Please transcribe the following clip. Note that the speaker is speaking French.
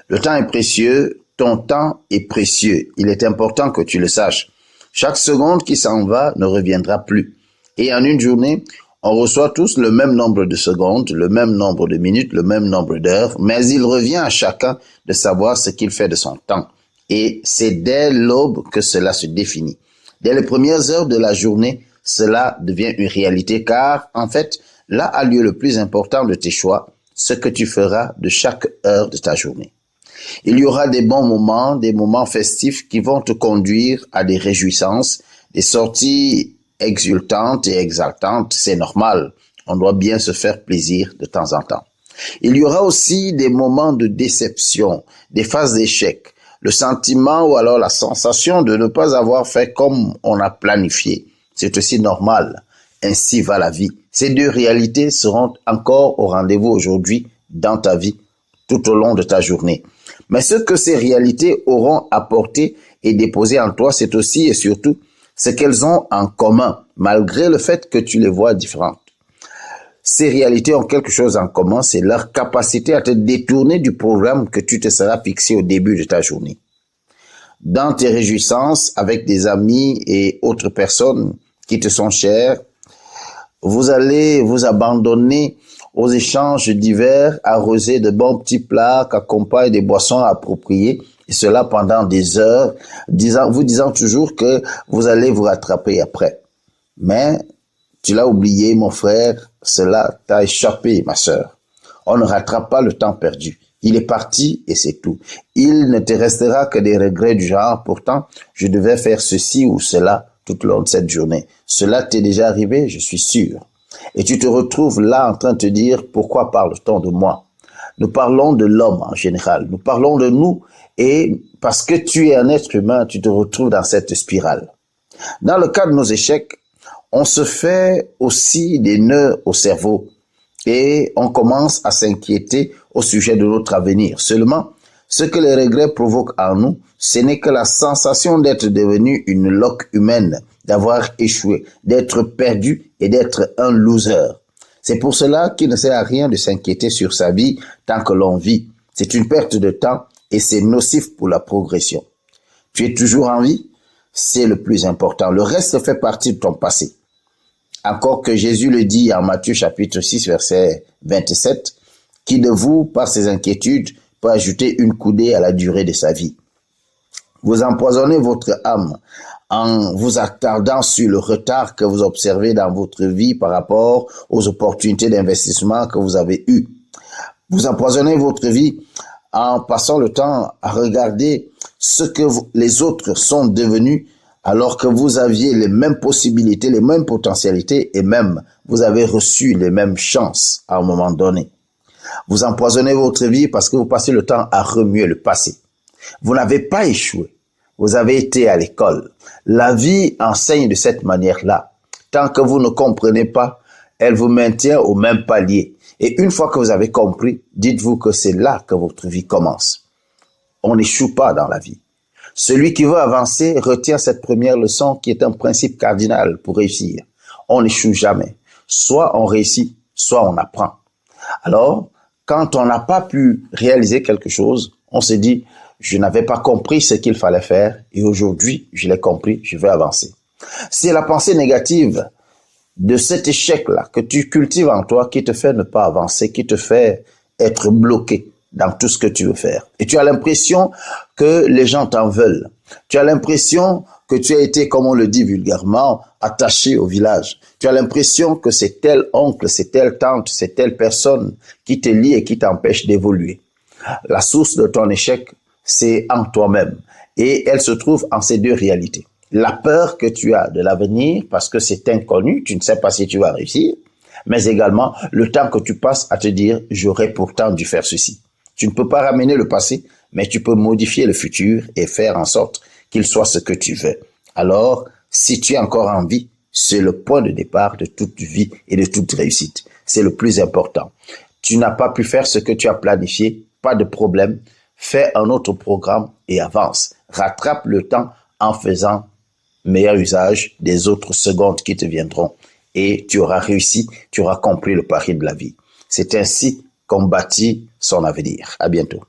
Le temps est précieux, ton temps est précieux. Il est important que tu le saches. Chaque seconde qui s'en va ne reviendra plus. Et en une journée, on reçoit tous le même nombre de secondes, le même nombre de minutes, le même nombre d'heures, mais il revient à chacun de savoir ce qu'il fait de son temps. Et c'est dès l'aube que cela se définit. Dès les premières heures de la journée, cela devient une réalité car, en fait, là a lieu le plus important de tes choix, ce que tu feras de chaque heure de ta journée. Il y aura des bons moments, des moments festifs qui vont te conduire à des réjouissances, des sorties exultantes et exaltantes, c'est normal. On doit bien se faire plaisir de temps en temps. Il y aura aussi des moments de déception, des phases d'échec, le sentiment ou alors la sensation de ne pas avoir fait comme on a planifié. C'est aussi normal. Ainsi va la vie. Ces deux réalités seront encore au rendez-vous aujourd'hui dans ta vie, tout au long de ta journée. Mais ce que ces réalités auront apporté et déposé en toi, c'est aussi et surtout ce qu'elles ont en commun, malgré le fait que tu les vois différentes. Ces réalités ont quelque chose en commun, c'est leur capacité à te détourner du programme que tu te seras fixé au début de ta journée. Dans tes réjouissances avec des amis et autres personnes qui te sont chères, vous allez vous abandonner aux échanges divers arrosés de bons petits plats qu'accompagnent des boissons appropriées, et cela pendant des heures, vous disant toujours que vous allez vous rattraper après. Mais tu l'as oublié, mon frère, cela t'a échappé, ma sœur. On ne rattrape pas le temps perdu. Il est parti et c'est tout. Il ne te restera que des regrets du genre, pourtant, je devais faire ceci ou cela tout au long de cette journée. Cela t'est déjà arrivé, je suis sûr. Et tu te retrouves là en train de te dire, pourquoi parle-t-on de moi? Nous parlons de l'homme en général, nous parlons de nous, et parce que tu es un être humain, tu te retrouves dans cette spirale. Dans le cas de nos échecs, on se fait aussi des nœuds au cerveau et on commence à s'inquiéter au sujet de notre avenir. Seulement, ce que les regrets provoquent en nous, ce n'est que la sensation d'être devenu une loque humaine, d'avoir échoué, d'être perdu et d'être un loser. C'est pour cela qu'il ne sert à rien de s'inquiéter sur sa vie tant que l'on vit. C'est une perte de temps et c'est nocif pour la progression. Tu es toujours en vie, c'est le plus important. Le reste fait partie de ton passé. Encore que Jésus le dit en Matthieu chapitre 6, verset 27, « Qui de vous, par ses inquiétudes, peut ajouter une coudée à la durée de sa vie ?» Vous empoisonnez votre âme en vous attardant sur le retard que vous observez dans votre vie par rapport aux opportunités d'investissement que vous avez eues. Vous empoisonnez votre vie en passant le temps à regarder ce que les autres sont devenus alors que vous aviez les mêmes possibilités, les mêmes potentialités et même vous avez reçu les mêmes chances à un moment donné. Vous empoisonnez votre vie parce que vous passez le temps à remuer le passé. Vous n'avez pas échoué. Vous avez été à l'école. La vie enseigne de cette manière-là. Tant que vous ne comprenez pas, elle vous maintient au même palier. Et une fois que vous avez compris, dites-vous que c'est là que votre vie commence. On n'échoue pas dans la vie. Celui qui veut avancer retient cette première leçon qui est un principe cardinal pour réussir. On n'échoue jamais. Soit on réussit, soit on apprend. Alors, quand on n'a pas pu réaliser quelque chose, on se dit, je n'avais pas compris ce qu'il fallait faire et aujourd'hui, je l'ai compris, je vais avancer. C'est la pensée négative de cet échec-là que tu cultives en toi qui te fait ne pas avancer, qui te fait être bloqué dans tout ce que tu veux faire. Et tu as l'impression que les gens t'en veulent. Tu as l'impression que tu as été, comme on le dit vulgairement, attaché au village. Tu as l'impression que c'est tel oncle, c'est telle tante, c'est telle personne qui te lie et qui t'empêche d'évoluer. La source de ton échec, c'est en toi-même. Et elle se trouve en ces deux réalités. La peur que tu as de l'avenir, parce que c'est inconnu, tu ne sais pas si tu vas réussir, mais également le temps que tu passes à te dire « j'aurais pourtant dû faire ceci ». Tu ne peux pas ramener le passé, mais tu peux modifier le futur et faire en sorte qu'il soit ce que tu veux. Alors, si tu es encore en vie, c'est le point de départ de toute vie et de toute réussite. C'est le plus important. Tu n'as pas pu faire ce que tu as planifié, pas de problème. Fais un autre programme et avance. Rattrape le temps en faisant meilleur usage des autres secondes qui te viendront. Et tu auras réussi, tu auras compris le pari de la vie. C'est ainsi qu'on bâtit son avenir. À bientôt.